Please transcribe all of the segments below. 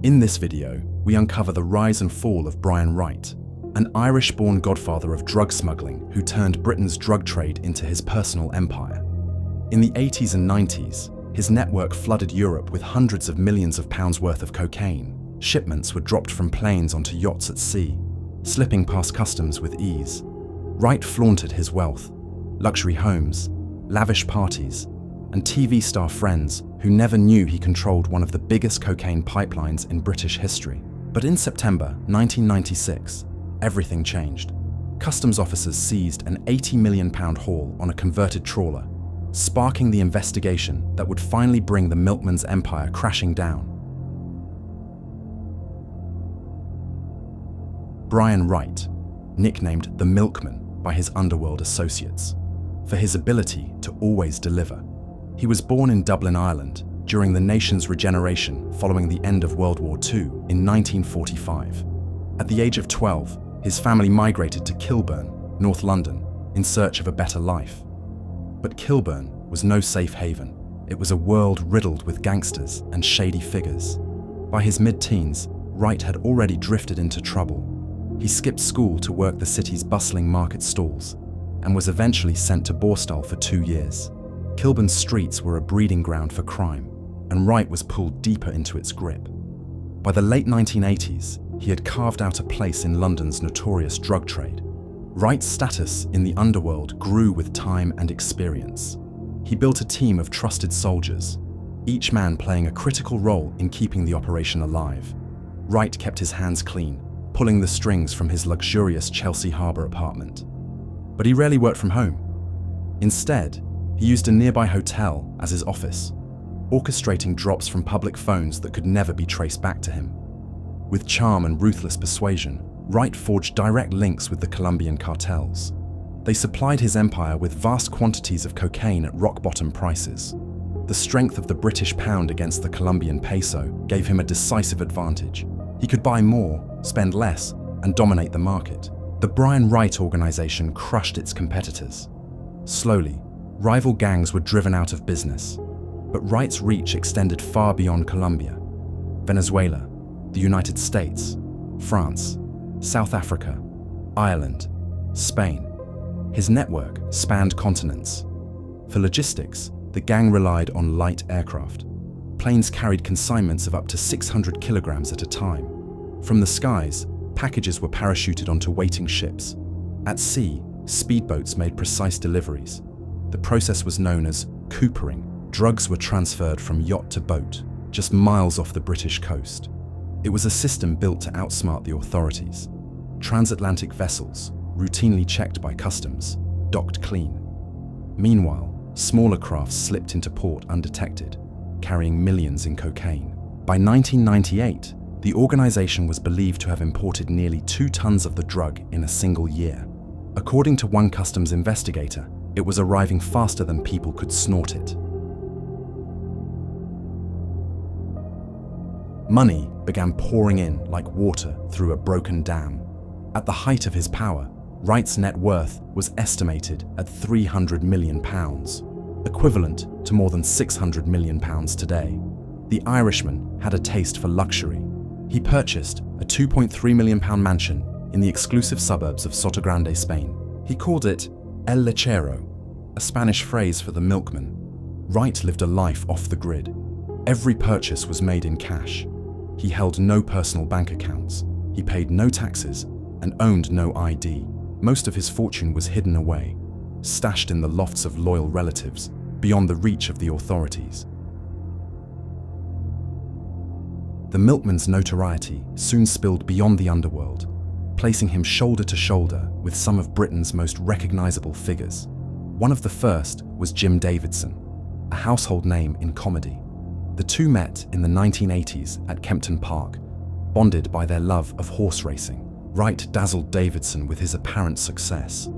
In this video, we uncover the rise and fall of Brian Wright, an Irish-born godfather of drug smuggling who turned Britain's drug trade into his personal empire. In the 80s and 90s, his network flooded Europe with hundreds of millions of pounds worth of cocaine. Shipments were dropped from planes onto yachts at sea, slipping past customs with ease. Wright flaunted his wealth, luxury homes, lavish parties, and TV star friends who never knew he controlled one of the biggest cocaine pipelines in British history. But in September 1996, everything changed. Customs officers seized an £80 million haul on a converted trawler, sparking the investigation that would finally bring the Milkman's empire crashing down. Brian Wright, nicknamed the Milkman by his underworld associates, for his ability to always deliver. He was born in Dublin, Ireland, during the nation's regeneration following the end of World War II in 1945. At the age of 12, his family migrated to Kilburn, North London, in search of a better life. But Kilburn was no safe haven. It was a world riddled with gangsters and shady figures. By his mid-teens, Wright had already drifted into trouble. He skipped school to work the city's bustling market stalls and was eventually sent to Borstal for 2 years. Kilburn's streets were a breeding ground for crime, and Wright was pulled deeper into its grip. By the late 1980s, he had carved out a place in London's notorious drug trade. Wright's status in the underworld grew with time and experience. He built a team of trusted soldiers, each man playing a critical role in keeping the operation alive. Wright kept his hands clean, pulling the strings from his luxurious Chelsea Harbour apartment. But he rarely worked from home. Instead, he used a nearby hotel as his office, orchestrating drops from public phones that could never be traced back to him. With charm and ruthless persuasion, Wright forged direct links with the Colombian cartels. They supplied his empire with vast quantities of cocaine at rock-bottom prices. The strength of the British pound against the Colombian peso gave him a decisive advantage. He could buy more, spend less, and dominate the market. The Brian Wright organization crushed its competitors. Slowly, rival gangs were driven out of business, but Wright's reach extended far beyond Colombia. Venezuela, the United States, France, South Africa, Ireland, Spain. His network spanned continents. For logistics, the gang relied on light aircraft. Planes carried consignments of up to 600 kilograms at a time. From the skies, packages were parachuted onto waiting ships. At sea, speedboats made precise deliveries. The process was known as coopering. Drugs were transferred from yacht to boat, just miles off the British coast. It was a system built to outsmart the authorities. Transatlantic vessels, routinely checked by customs, docked clean. Meanwhile, smaller crafts slipped into port undetected, carrying millions in cocaine. By 1998, the organization was believed to have imported nearly 2 tons of the drug in a single year. According to one customs investigator, it was arriving faster than people could snort it. Money began pouring in like water through a broken dam. At the height of his power, Wright's net worth was estimated at £300 million, equivalent to more than £600 million today. The Irishman had a taste for luxury. He purchased a £2.3 million mansion in the exclusive suburbs of Sotogrande, Spain. He called it El Lechero, a Spanish phrase for the milkman. Wright lived a life off the grid. Every purchase was made in cash. He held no personal bank accounts. He paid no taxes and owned no ID. Most of his fortune was hidden away, stashed in the lofts of loyal relatives, beyond the reach of the authorities. The milkman's notoriety soon spilled beyond the underworld, placing him shoulder to shoulder with some of Britain's most recognizable figures. One of the first was Jim Davidson, a household name in comedy. The two met in the 1980s at Kempton Park, bonded by their love of horse racing. Wright dazzled Davidson with his apparent success,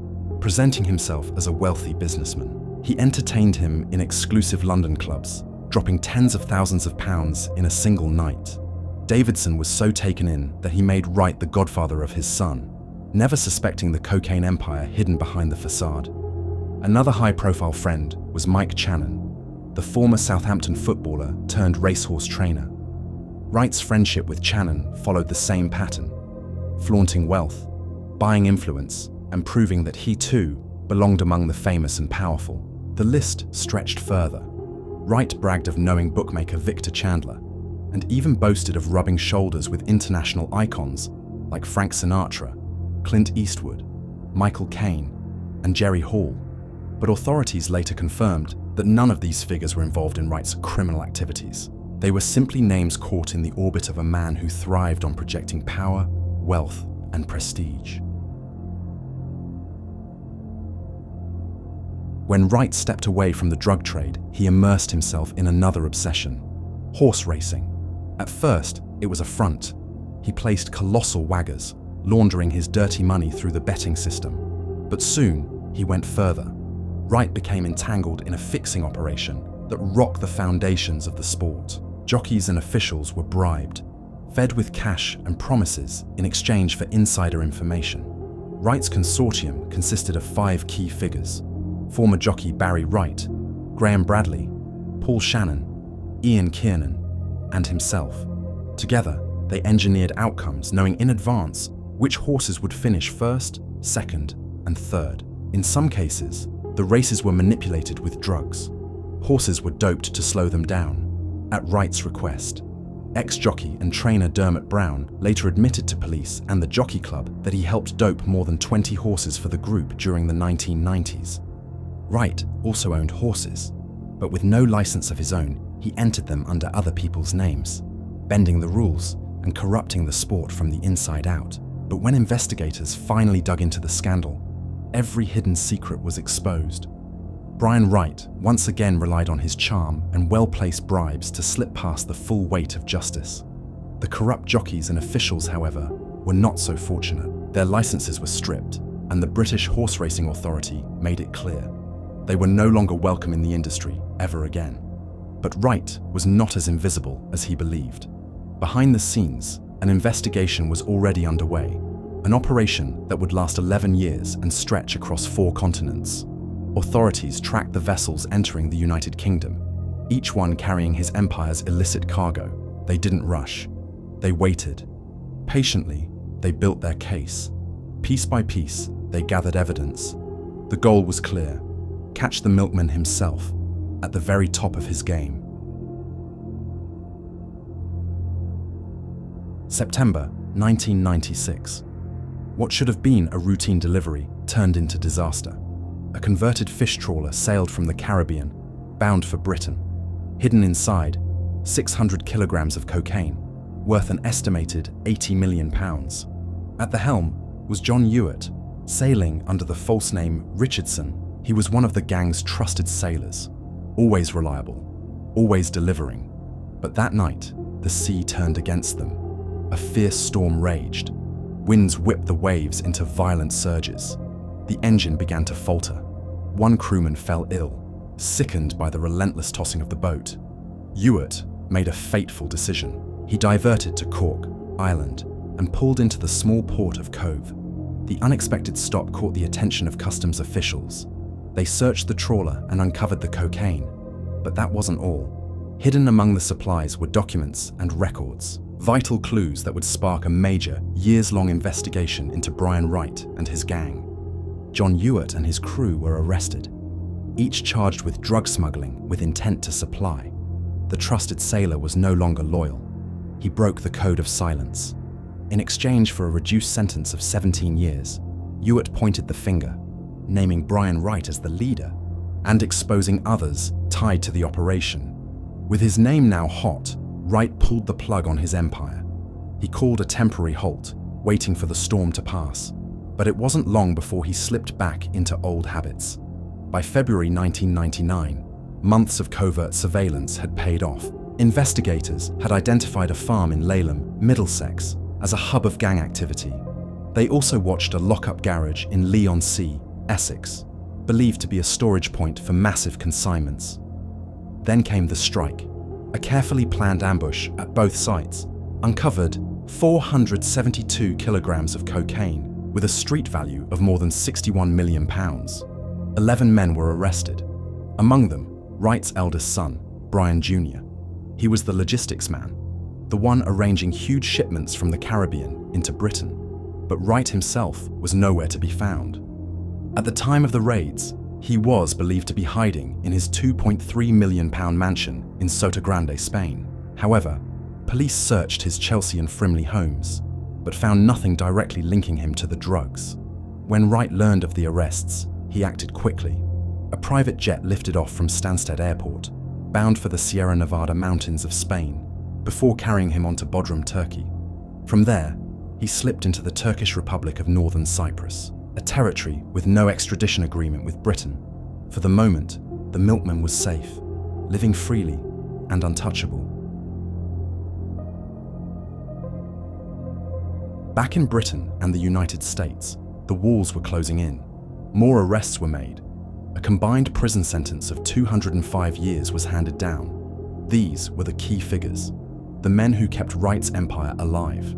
presenting himself as a wealthy businessman. He entertained him in exclusive London clubs, dropping tens of thousands of pounds in a single night. Davidson was so taken in that he made Wright the godfather of his son, never suspecting the cocaine empire hidden behind the facade. Another high-profile friend was Mike Channon, the former Southampton footballer turned racehorse trainer. Wright's friendship with Channon followed the same pattern, flaunting wealth, buying influence, and proving that he too belonged among the famous and powerful. The list stretched further. Wright bragged of knowing bookmaker Victor Chandler, and even boasted of rubbing shoulders with international icons like Frank Sinatra, Clint Eastwood, Michael Caine, and Jerry Hall. But authorities later confirmed that none of these figures were involved in Wright's criminal activities. They were simply names caught in the orbit of a man who thrived on projecting power, wealth, and prestige. When Wright stepped away from the drug trade, he immersed himself in another obsession: horse racing. At first, it was a front. He placed colossal whaggers, laundering his dirty money through the betting system. But soon, he went further. Wright became entangled in a fixing operation that rocked the foundations of the sport. Jockeys and officials were bribed, fed with cash and promises in exchange for insider information. Wright's consortium consisted of 5 key figures: former jockey Barry Wright, Graham Bradley, Paul Shannon, Ian Kiernan, and himself. Together, they engineered outcomes knowing in advance which horses would finish first, second, and third. In some cases, the races were manipulated with drugs. Horses were doped to slow them down, at Wright's request. Ex-jockey and trainer Dermot Brown later admitted to police and the Jockey Club that he helped dope more than 20 horses for the group during the 1990s. Wright also owned horses, but with no license of his own, he entered them under other people's names, bending the rules and corrupting the sport from the inside out. But when investigators finally dug into the scandal, every hidden secret was exposed. Brian Wright once again relied on his charm and well-placed bribes to slip past the full weight of justice. The corrupt jockeys and officials, however, were not so fortunate. Their licenses were stripped, and the British Horse Racing Authority made it clear they were no longer welcome in the industry ever again. But Wright was not as invisible as he believed. Behind the scenes, an investigation was already underway, an operation that would last 11 years and stretch across 4 continents. Authorities tracked the vessels entering the United Kingdom, each one carrying his empire's illicit cargo. They didn't rush. They waited. Patiently, they built their case. Piece by piece, they gathered evidence. The goal was clear: catch the Milkman himself, at the very top of his game. September 1996. What should have been a routine delivery turned into disaster. A converted fish trawler sailed from the Caribbean, bound for Britain. Hidden inside, 600 kilograms of cocaine, worth an estimated £80 million. At the helm was John Ewart, sailing under the false name Richardson. He was one of the gang's trusted sailors, always reliable, always delivering. But that night, the sea turned against them. A fierce storm raged. Winds whipped the waves into violent surges. The engine began to falter. One crewman fell ill, sickened by the relentless tossing of the boat. Ewart made a fateful decision. He diverted to Cork, Ireland, and pulled into the small port of Cove. The unexpected stop caught the attention of customs officials. They searched the trawler and uncovered the cocaine. But that wasn't all. Hidden among the supplies were documents and records, vital clues that would spark a major, years-long investigation into Brian Wright and his gang. John Ewart and his crew were arrested, each charged with drug smuggling with intent to supply. The trusted sailor was no longer loyal. He broke the code of silence. In exchange for a reduced sentence of 17 years, Ewart pointed the finger, naming Brian Wright as the leader and exposing others tied to the operation. With his name now hot, Wright pulled the plug on his empire. He called a temporary halt, waiting for the storm to pass. But it wasn't long before he slipped back into old habits. By February 1999, months of covert surveillance had paid off. Investigators had identified a farm in Laleham, Middlesex, as a hub of gang activity. They also watched a lock-up garage in Leigh-on-Sea, Essex, believed to be a storage point for massive consignments. Then came the strike. A carefully planned ambush at both sites uncovered 472 kilograms of cocaine with a street value of more than £61 million. 11 men were arrested. Among them, Wright's eldest son, Brian Jr. He was the logistics man. the one arranging huge shipments from the Caribbean into Britain. But Wright himself was nowhere to be found. At the time of the raids, he was believed to be hiding in his £2.3 million mansion in Sotogrande, Spain. However, police searched his Chelsea and Frimley homes, but found nothing directly linking him to the drugs. When Wright learned of the arrests, he acted quickly. A private jet lifted off from Stansted Airport, bound for the Sierra Nevada mountains of Spain, before carrying him onto Bodrum, Turkey. From there, he slipped into the Turkish Republic of Northern Cyprus, a territory with no extradition agreement with Britain. For the moment, the Milkman was safe, living freely and untouchable. Back in Britain and the United States, the walls were closing in. More arrests were made. A combined prison sentence of 205 years was handed down. These were the key figures, the men who kept Wright's empire alive.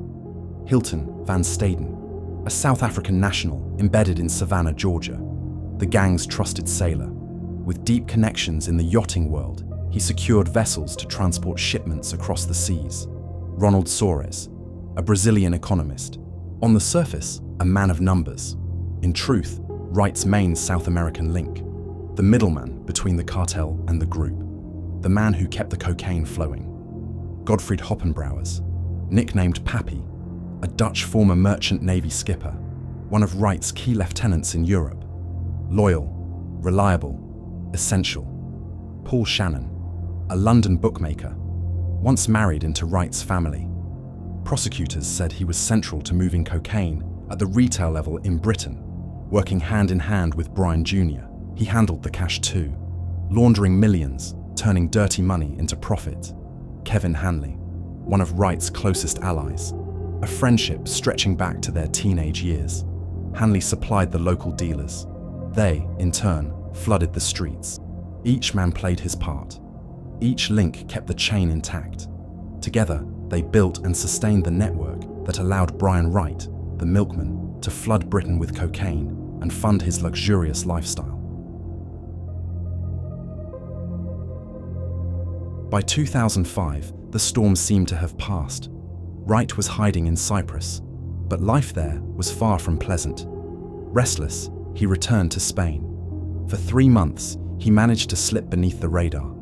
Hilton van Staden, a South African national embedded in Savannah, Georgia, the gang's trusted sailor. With deep connections in the yachting world, he secured vessels to transport shipments across the seas. Ronald Soares, a Brazilian economist, on the surface, a man of numbers. In truth, Wright's main South American link, the middleman between the cartel and the group, the man who kept the cocaine flowing. Godfried Hoppenbrouwers, nicknamed Pappy, a Dutch former merchant navy skipper, one of Wright's key lieutenants in Europe. Loyal, reliable, essential. Paul Shannon, a London bookmaker, once married into Wright's family. Prosecutors said he was central to moving cocaine at the retail level in Britain, working hand in hand with Brian Jr. He handled the cash too, laundering millions, turning dirty money into profit. Kevin Hanley, one of Wright's closest allies, a friendship stretching back to their teenage years. Hanley supplied the local dealers. They, in turn, flooded the streets. Each man played his part. Each link kept the chain intact. Together, they built and sustained the network that allowed Brian Wright, the Milkman, to flood Britain with cocaine and fund his luxurious lifestyle. By 2005, the storm seemed to have passed. Wright was hiding in Cyprus, but life there was far from pleasant. Restless, he returned to Spain. For 3 months, he managed to slip beneath the radar.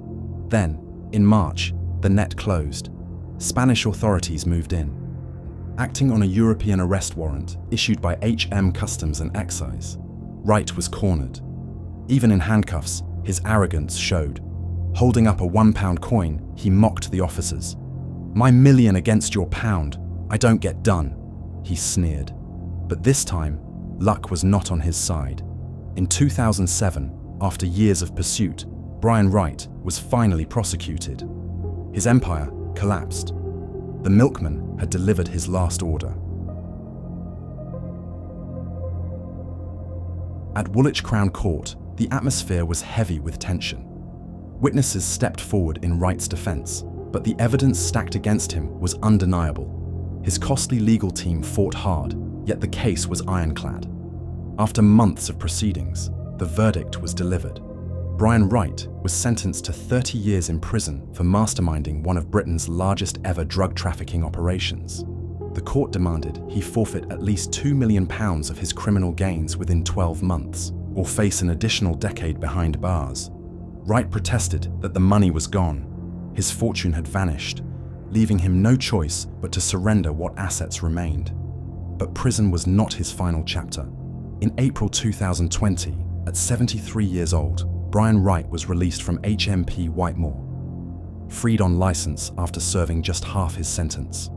Then, in March, the net closed. Spanish authorities moved in. Acting on a European arrest warrant issued by HM Customs and Excise, Wright was cornered. Even in handcuffs, his arrogance showed. Holding up a £1 coin, he mocked the officers. "My million against your pound, I don't get done," he sneered. But this time, luck was not on his side. In 2007, after years of pursuit, Brian Wright was finally prosecuted. His empire collapsed. The Milkman had delivered his last order. At Woolwich Crown Court, the atmosphere was heavy with tension. Witnesses stepped forward in Wright's defense, but the evidence stacked against him was undeniable. His costly legal team fought hard, yet the case was ironclad. After months of proceedings, the verdict was delivered. Brian Wright was sentenced to 30 years in prison for masterminding one of Britain's largest ever drug trafficking operations. The court demanded he forfeit at least £2 million of his criminal gains within 12 months, or face an additional decade behind bars. Wright protested that the money was gone. His fortune had vanished, leaving him no choice but to surrender what assets remained. But prison was not his final chapter. In April 2020, at 73 years old, Brian Wright was released from HMP Whitemoor, freed on license after serving just half his sentence.